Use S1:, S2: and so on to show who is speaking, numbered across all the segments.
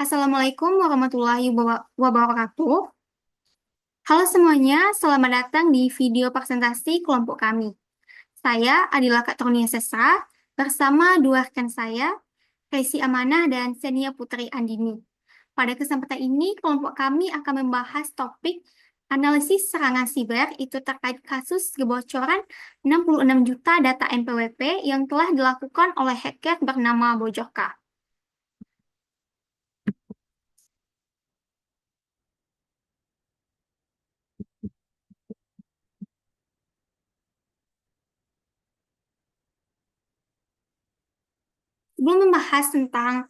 S1: Assalamualaikum warahmatullahi wabarakatuh. Halo semuanya, selamat datang di video presentasi kelompok kami. Saya adalah Kak Tornia Sesa bersama dua rekan saya, Resi Amanah dan Senia Putri Andini. Pada kesempatan ini, kelompok kami akan membahas topik analisis serangan siber itu terkait kasus kebocoran 66 juta data NPWP yang telah dilakukan oleh hacker bernama Bojorka. Sebelum membahas tentang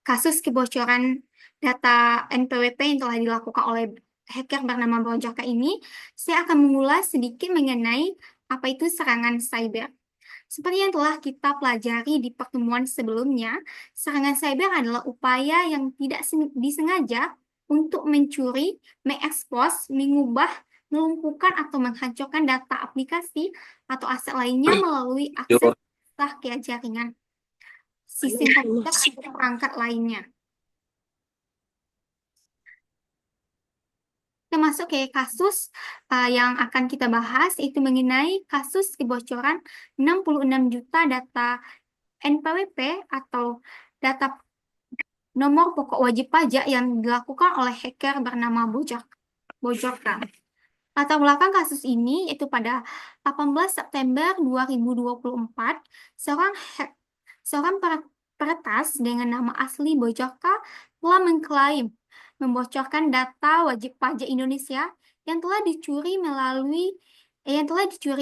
S1: kasus kebocoran data NPWP yang telah dilakukan oleh hacker bernama Bojorka ini, saya akan mengulas sedikit mengenai apa itu serangan cyber. Seperti yang telah kita pelajari di pertemuan sebelumnya, serangan cyber adalah upaya yang tidak disengaja untuk mencuri, mengekspos, mengubah, melumpuhkan atau menghancurkan data aplikasi atau aset lainnya melalui akses ke jaringan sistem komputer atau perangkat lainnya. Termasuk kayak kasus yang akan kita bahas itu mengenai kasus kebocoran 66 juta data NPWP atau data nomor pokok wajib pajak yang dilakukan oleh hacker bernama Bojorka. Latar belakang kasus ini yaitu pada 18 September 2024, seorang peretas dengan nama asli Bojorka telah mengklaim membocorkan data wajib pajak Indonesia yang telah dicuri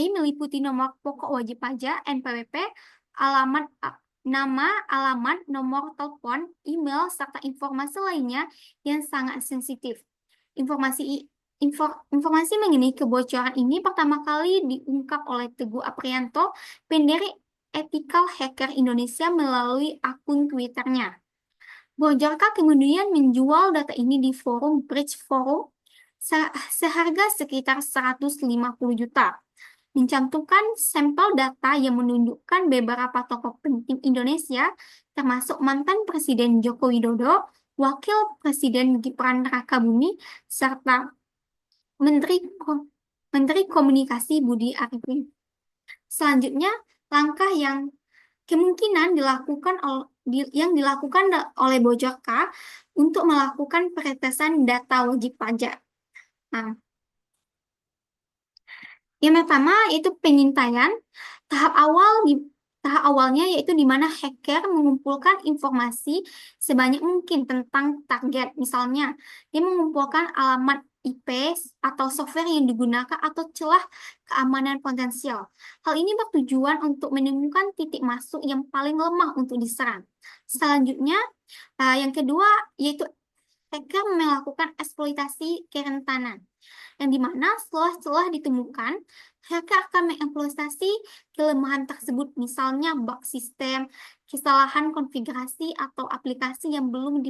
S1: meliputi nomor pokok wajib pajak NPWP, nama, alamat, nomor telepon, email, serta informasi lainnya yang sangat sensitif. Informasi mengenai kebocoran ini pertama kali diungkap oleh Teguh Aprianto, pendiri Ethical Hacker Indonesia melalui akun Twitternya. Bojorka kemudian menjual data ini di forum Bridge Forum seharga sekitar 150 juta. Mencantumkan sampel data yang menunjukkan beberapa tokoh penting Indonesia, termasuk mantan Presiden Joko Widodo, Wakil Presiden Gibran Rakabuming, serta Menteri Komunikasi Budi Arifin. Selanjutnya, langkah yang kemungkinan yang dilakukan oleh Bojorka untuk melakukan peretesan data wajib pajak. Nah, yang pertama yaitu pengintaian. Tahap awalnya yaitu di mana hacker mengumpulkan informasi sebanyak mungkin tentang target. Misalnya, dia mengumpulkan alamat IP atau software yang digunakan atau celah keamanan potensial. Hal ini bertujuan untuk menemukan titik masuk yang paling lemah untuk diserang. Selanjutnya, yang kedua yaitu hacker melakukan eksploitasi kerentanan, yang dimana setelah celah ditemukan, hacker akan mengeksploitasi kelemahan tersebut, misalnya bug sistem, kesalahan konfigurasi, atau aplikasi yang belum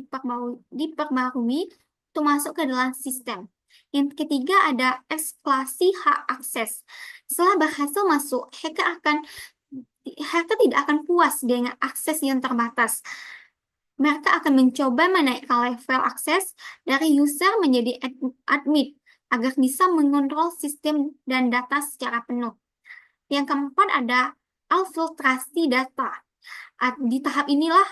S1: diperbarui untuk masuk ke dalam sistem. Yang ketiga ada eksplorasi hak akses. Setelah berhasil masuk, hacker tidak akan puas dengan akses yang terbatas. Mereka akan mencoba menaikkan level akses dari user menjadi admin agar bisa mengontrol sistem dan data secara penuh. Yang keempat ada filtrasi data. Di tahap inilah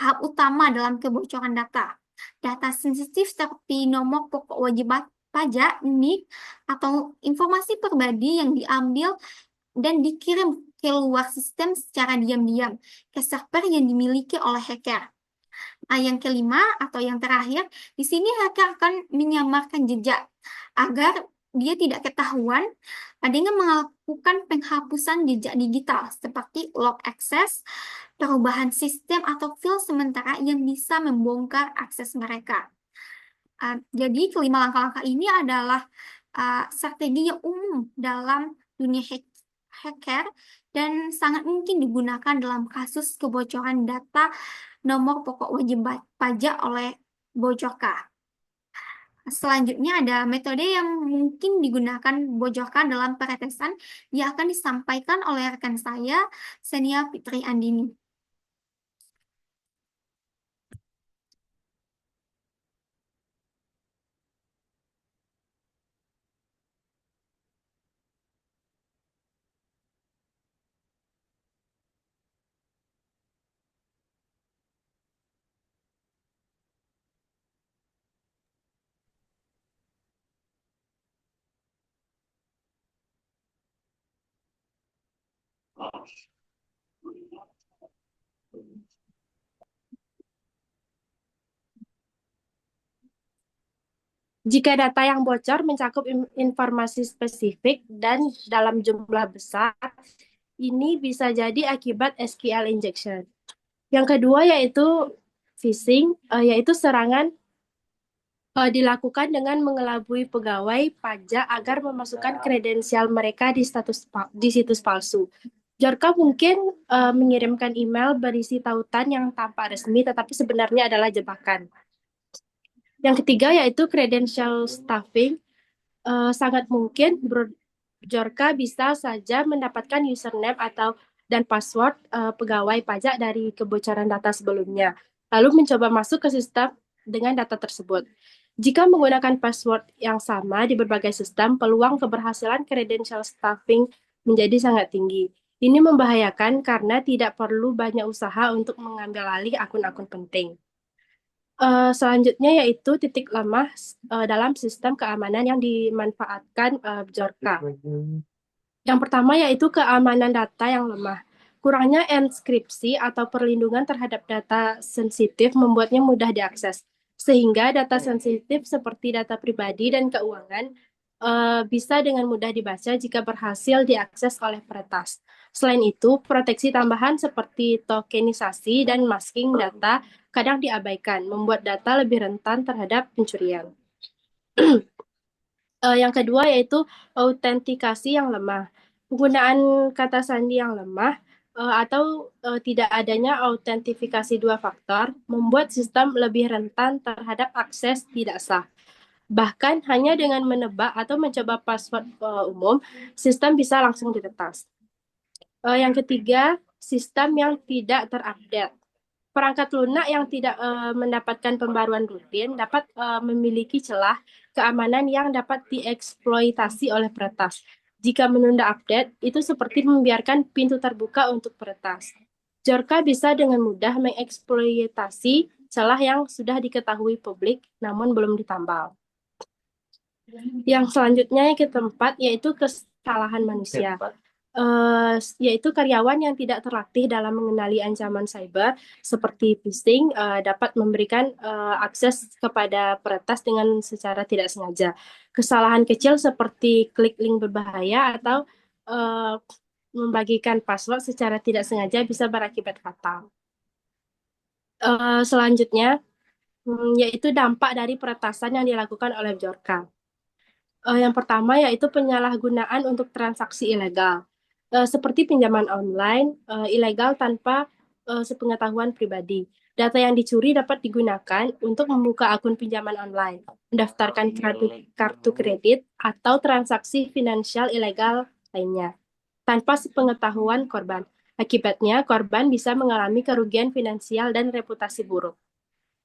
S1: tahap utama dalam kebocoran data. Data sensitif seperti nomor pokok wajib pajak, NIK, atau informasi pribadi yang diambil dan dikirim ke luar sistem secara diam-diam ke server yang dimiliki oleh hacker. Yang kelima atau yang terakhir, di sini hacker akan menyamarkan jejak agar dia tidak ketahuan dengan melakukan penghapusan jejak digital seperti log access, perubahan sistem atau file sementara yang bisa membongkar akses mereka. Jadi kelima langkah-langkah ini adalah strategi yang umum dalam dunia hacker dan sangat mungkin digunakan dalam kasus kebocoran data nomor pokok wajib pajak oleh Bojorka. Selanjutnya ada metode yang mungkin digunakan Bojorka dalam peretesan yang akan disampaikan oleh rekan saya, Senia Putri Andini.
S2: Jika data yang bocor mencakup informasi spesifik dan dalam jumlah besar, ini bisa jadi akibat SQL injection. Yang kedua yaitu phishing, yaitu serangan dilakukan dengan mengelabui pegawai pajak agar memasukkan kredensial mereka di situs palsu. Jorka mungkin mengirimkan email berisi tautan yang tampak resmi, tetapi sebenarnya adalah jebakan. Yang ketiga yaitu credential stuffing. Sangat mungkin Jorka bisa saja mendapatkan username dan password pegawai pajak dari kebocoran data sebelumnya, lalu mencoba masuk ke sistem dengan data tersebut. Jika menggunakan password yang sama di berbagai sistem, peluang keberhasilan credential stuffing menjadi sangat tinggi. Ini membahayakan karena tidak perlu banyak usaha untuk mengambil alih akun-akun penting. Selanjutnya yaitu titik lemah dalam sistem keamanan yang dimanfaatkan Bjorka. Yang pertama yaitu keamanan data yang lemah. Kurangnya enkripsi atau perlindungan terhadap data sensitif membuatnya mudah diakses, sehingga data sensitif seperti data pribadi dan keuangan bisa dengan mudah dibaca jika berhasil diakses oleh peretas. Selain itu, proteksi tambahan seperti tokenisasi dan masking data kadang diabaikan, membuat data lebih rentan terhadap pencurian. Yang kedua yaitu autentikasi yang lemah. Penggunaan kata sandi yang lemah atau tidak adanya autentifikasi dua faktor membuat sistem lebih rentan terhadap akses tidak sah. Bahkan hanya dengan menebak atau mencoba password umum, sistem bisa langsung diretas. Yang ketiga, sistem yang tidak terupdate. Perangkat lunak yang tidak mendapatkan pembaruan rutin dapat memiliki celah keamanan yang dapat dieksploitasi oleh peretas. Jika menunda update, itu seperti membiarkan pintu terbuka untuk peretas. Jorka bisa dengan mudah mengeksploitasi celah yang sudah diketahui publik namun belum ditambal. Yang selanjutnya yang keempat yaitu kesalahan manusia. Yaitu karyawan yang tidak terlatih dalam mengenali ancaman cyber seperti phishing dapat memberikan akses kepada peretas dengan secara tidak sengaja. Kesalahan kecil seperti klik link berbahaya atau membagikan password secara tidak sengaja bisa berakibat fatal. Selanjutnya yaitu dampak dari peretasan yang dilakukan oleh Bjorka. Yang pertama yaitu penyalahgunaan untuk transaksi ilegal, seperti pinjaman online ilegal tanpa sepengetahuan pribadi. Data yang dicuri dapat digunakan untuk membuka akun pinjaman online, mendaftarkan kartu kredit, atau transaksi finansial ilegal lainnya, tanpa sepengetahuan korban. Akibatnya, korban bisa mengalami kerugian finansial dan reputasi buruk.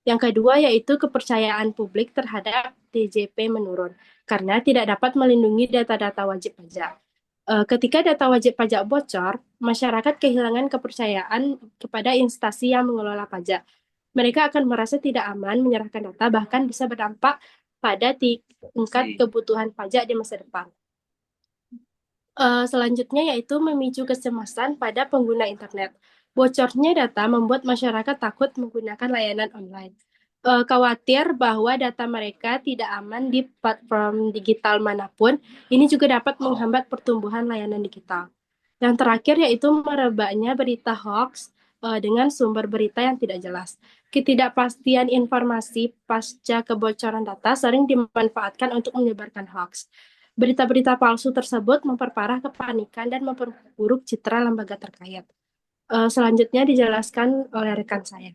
S2: Yang kedua yaitu kepercayaan publik terhadap DJP menurun karena tidak dapat melindungi data-data wajib pajak. Ketika data wajib pajak bocor, masyarakat kehilangan kepercayaan kepada instansi yang mengelola pajak. Mereka akan merasa tidak aman menyerahkan data, bahkan bisa berdampak pada tingkat kebutuhan pajak di masa depan. Selanjutnya yaitu memicu kecemasan pada pengguna internet. Bocornya data membuat masyarakat takut menggunakan layanan online. Khawatir bahwa data mereka tidak aman di platform digital manapun, ini juga dapat menghambat pertumbuhan layanan digital. Yang terakhir yaitu merebaknya berita hoax dengan sumber berita yang tidak jelas. Ketidakpastian informasi pasca kebocoran data sering dimanfaatkan untuk menyebarkan hoax. Berita-berita palsu tersebut memperparah kepanikan dan memperburuk citra lembaga terkait. Selanjutnya dijelaskan oleh rekan saya.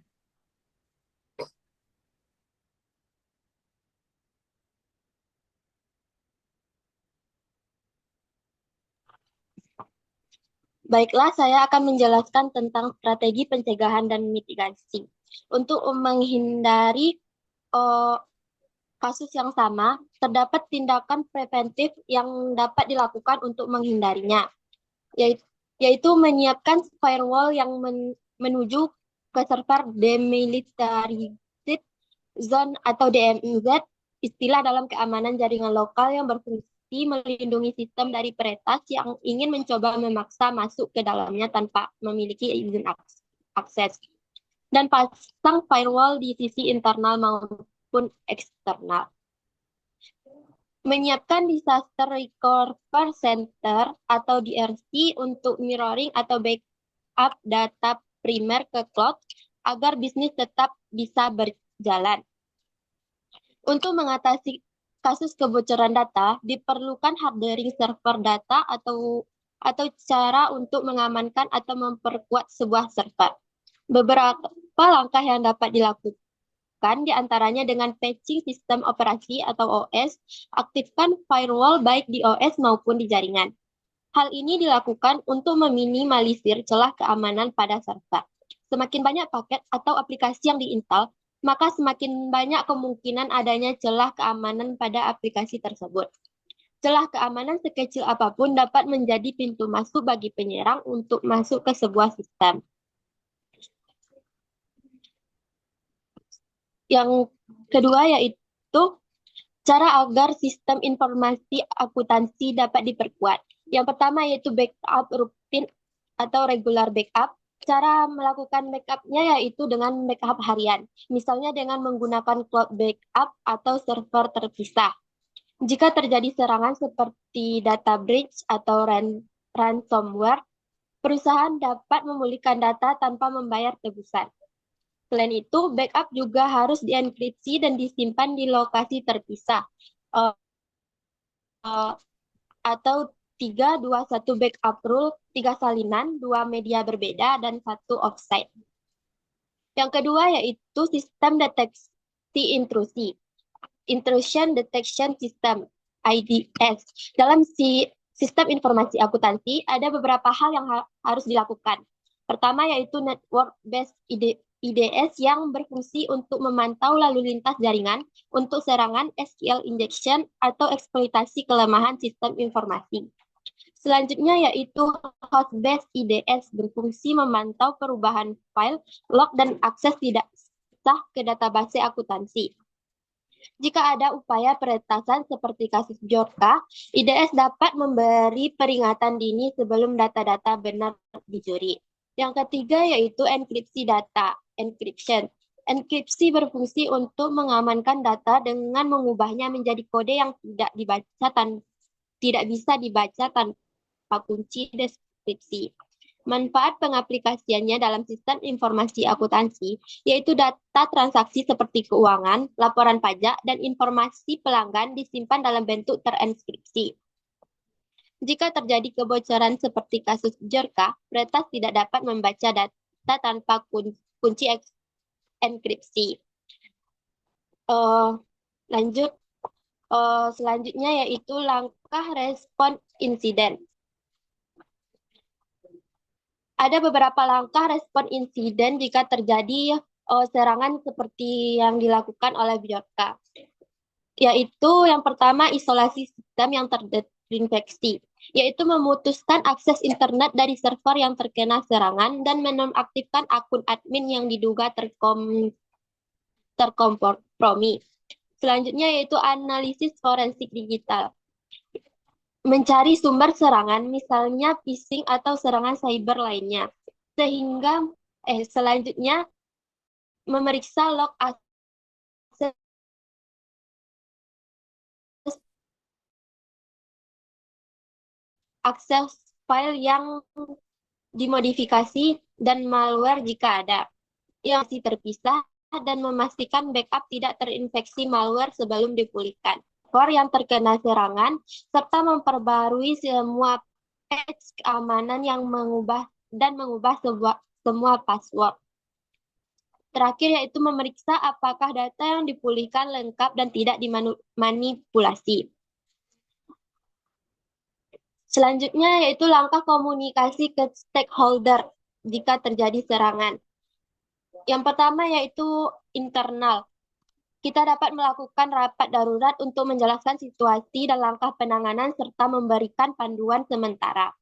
S3: Baiklah, saya akan menjelaskan tentang strategi pencegahan dan mitigasi. Untuk menghindari kasus yang sama, terdapat tindakan preventif yang dapat dilakukan untuk menghindarinya, yaitu menyiapkan firewall yang menuju ke server Demilitarized Zone atau DMZ, istilah dalam keamanan jaringan lokal yang berfungsi enkripsi melindungi sistem dari peretas yang ingin mencoba memaksa masuk ke dalamnya tanpa memiliki izin akses. Dan pasang firewall di sisi internal maupun eksternal. Menyiapkan Disaster Recovery Center atau DRC untuk mirroring atau backup data primer ke cloud agar bisnis tetap bisa berjalan. Untuk mengatasi kasus kebocoran data, diperlukan hardening server data atau cara untuk mengamankan atau memperkuat sebuah server. Beberapa langkah yang dapat dilakukan diantaranya dengan patching sistem operasi atau OS, aktifkan firewall baik di OS maupun di jaringan. Hal ini dilakukan untuk meminimalisir celah keamanan pada server. Semakin banyak paket atau aplikasi yang diinstal, maka semakin banyak kemungkinan adanya celah keamanan pada aplikasi tersebut. Celah keamanan sekecil apapun dapat menjadi pintu masuk bagi penyerang untuk masuk ke sebuah sistem. Yang kedua yaitu cara agar sistem informasi akuntansi dapat diperkuat. Yang pertama yaitu backup rutin atau regular backup. Cara melakukan backup-nya yaitu dengan backup harian, misalnya dengan menggunakan cloud backup atau server terpisah. Jika terjadi serangan seperti data breach atau ransomware, perusahaan dapat memulihkan data tanpa membayar tebusan. Selain itu, backup juga harus dienkripsi dan disimpan di lokasi terpisah, atau 3-2-1 backup rule, 3 salinan, 2 media berbeda, dan 1 offsite. Yang kedua yaitu sistem deteksi intrusi, Intrusion Detection System, IDS. Dalam sistem informasi akuntansi, ada beberapa hal yang harus dilakukan. Pertama yaitu network-based IDS yang berfungsi untuk memantau lalu lintas jaringan untuk serangan SQL injection atau eksploitasi kelemahan sistem informasi. Selanjutnya yaitu host-based IDS berfungsi memantau perubahan file, log, dan akses tidak sah ke database akuntansi. Jika ada upaya peretasan seperti kasus Bjorka, IDS dapat memberi peringatan dini sebelum data-data benar dicuri. Yang ketiga yaitu enkripsi data, encryption. Enkripsi berfungsi untuk mengamankan data dengan mengubahnya menjadi kode yang tidak bisa dibaca tanpa kunci deskripsi. Manfaat pengaplikasiannya dalam sistem informasi akuntansi yaitu data transaksi seperti keuangan, laporan pajak, dan informasi pelanggan disimpan dalam bentuk terenkripsi. Jika terjadi kebocoran seperti kasus Bjorka, peretas tidak dapat membaca data tanpa kunci enkripsi. Lanjut, selanjutnya yaitu langkah respon insiden. Ada beberapa langkah respon insiden jika terjadi serangan seperti yang dilakukan oleh Bjorka. Yaitu yang pertama isolasi sistem yang terinfeksi, yaitu memutuskan akses internet dari server yang terkena serangan dan menonaktifkan akun admin yang diduga terkompromi. Selanjutnya yaitu analisis forensik digital. Mencari sumber serangan, misalnya phishing atau serangan cyber lainnya. Selanjutnya memeriksa log akses file yang dimodifikasi dan malware jika ada. Yang masih terpisah dan memastikan backup tidak terinfeksi malware sebelum dipulihkan. Yang terkena serangan, serta memperbarui semua patch keamanan yang mengubah semua password. Terakhir yaitu memeriksa apakah data yang dipulihkan lengkap dan tidak dimanipulasi. Selanjutnya yaitu langkah komunikasi ke stakeholder jika terjadi serangan. Yang pertama yaitu internal. Kita dapat melakukan rapat darurat untuk menjelaskan situasi dan langkah penanganan serta memberikan panduan sementara.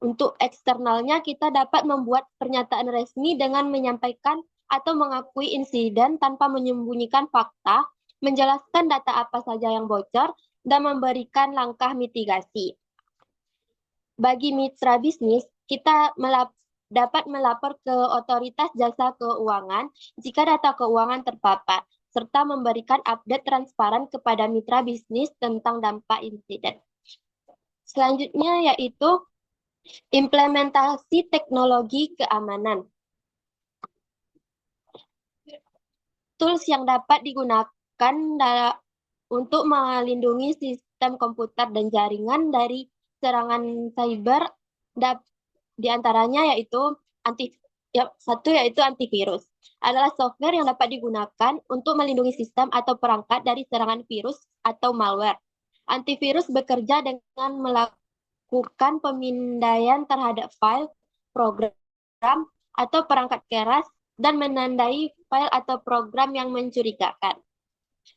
S3: Untuk eksternalnya, kita dapat membuat pernyataan resmi dengan menyampaikan atau mengakui insiden tanpa menyembunyikan fakta, menjelaskan data apa saja yang bocor, dan memberikan langkah mitigasi. Bagi mitra bisnis, kita dapat melapor ke otoritas jasa keuangan jika data keuangan terpapar, serta memberikan update transparan kepada mitra bisnis tentang dampak insiden. Selanjutnya yaitu implementasi teknologi keamanan. Tools yang dapat digunakan untuk melindungi sistem komputer dan jaringan dari serangan cyber, di antaranya yaitu satu yaitu antivirus. Adalah software yang dapat digunakan untuk melindungi sistem atau perangkat dari serangan virus atau malware. Antivirus bekerja dengan melakukan pemindaian terhadap file, program, atau perangkat keras dan menandai file atau program yang mencurigakan.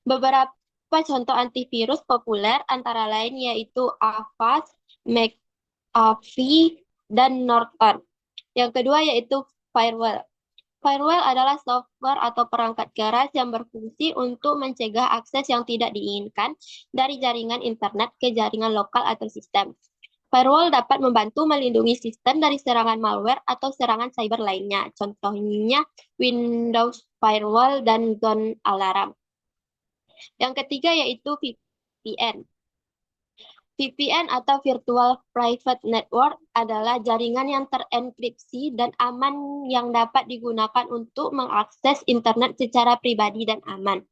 S3: Beberapa contoh antivirus populer antara lain yaitu Avast, McAfee, dan Norton. Yang kedua yaitu firewall. Firewall adalah software atau perangkat keras yang berfungsi untuk mencegah akses yang tidak diinginkan dari jaringan internet ke jaringan lokal atau sistem. Firewall dapat membantu melindungi sistem dari serangan malware atau serangan cyber lainnya. Contohnya Windows Firewall dan Zone Alarm. Yang ketiga yaitu VPN. VPN atau Virtual Private Network adalah jaringan yang terenkripsi dan aman yang dapat digunakan untuk mengakses internet secara pribadi dan aman.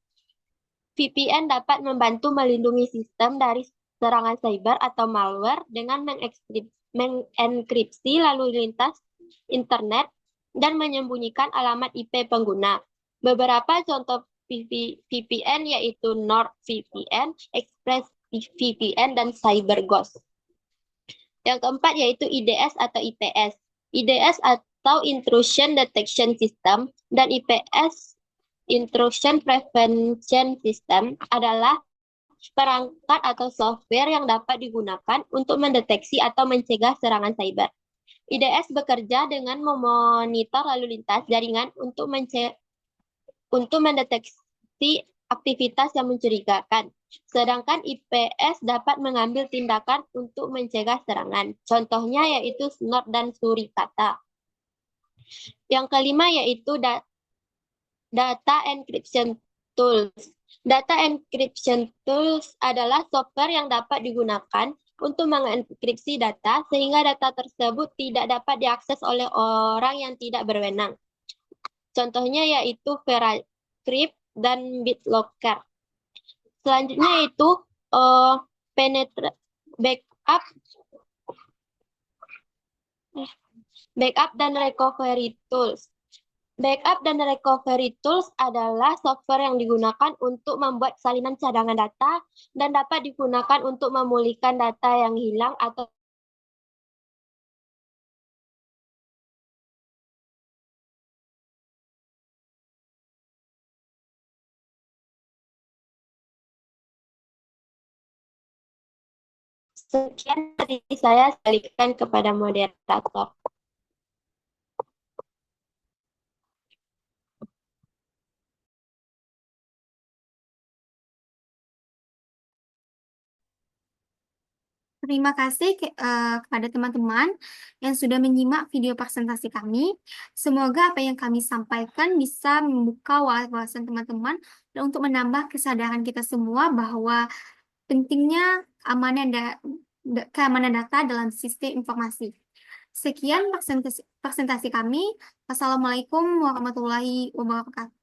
S3: VPN dapat membantu melindungi sistem dari serangan cyber atau malware dengan mengenkripsi lalu lintas internet dan menyembunyikan alamat IP pengguna. Beberapa contoh VPN yaitu NordVPN, ExpressVPN, dan CyberGhost. Yang keempat yaitu IDS atau IPS. IDS atau Intrusion Detection System dan IPS Intrusion Prevention System adalah perangkat atau software yang dapat digunakan untuk mendeteksi atau mencegah serangan cyber. IDS bekerja dengan memonitor lalu lintas jaringan untuk mendeteksi aktivitas yang mencurigakan. Sedangkan IPS dapat mengambil tindakan untuk mencegah serangan. Contohnya yaitu Snort dan Surikata. Yang kelima yaitu Data Encryption Tools. Data Encryption Tools adalah software yang dapat digunakan untuk mengenkripsi data sehingga data tersebut tidak dapat diakses oleh orang yang tidak berwenang. Contohnya yaitu VeraCrypt dan BitLocker. Selanjutnya yaitu backup dan recovery tools. Backup dan recovery tools adalah software yang digunakan untuk membuat salinan cadangan data dan dapat digunakan untuk memulihkan data yang hilang atau sekian dari saya berikan kepada moderator.
S1: Terima kasih kepada teman-teman yang sudah menyimak video presentasi kami. Semoga apa yang kami sampaikan bisa membuka wawasan teman-teman dan untuk menambah kesadaran kita semua bahwa pentingnya keamanan data dalam sistem informasi. Sekian presentasi kami. Wassalamualaikum warahmatullahi wabarakatuh.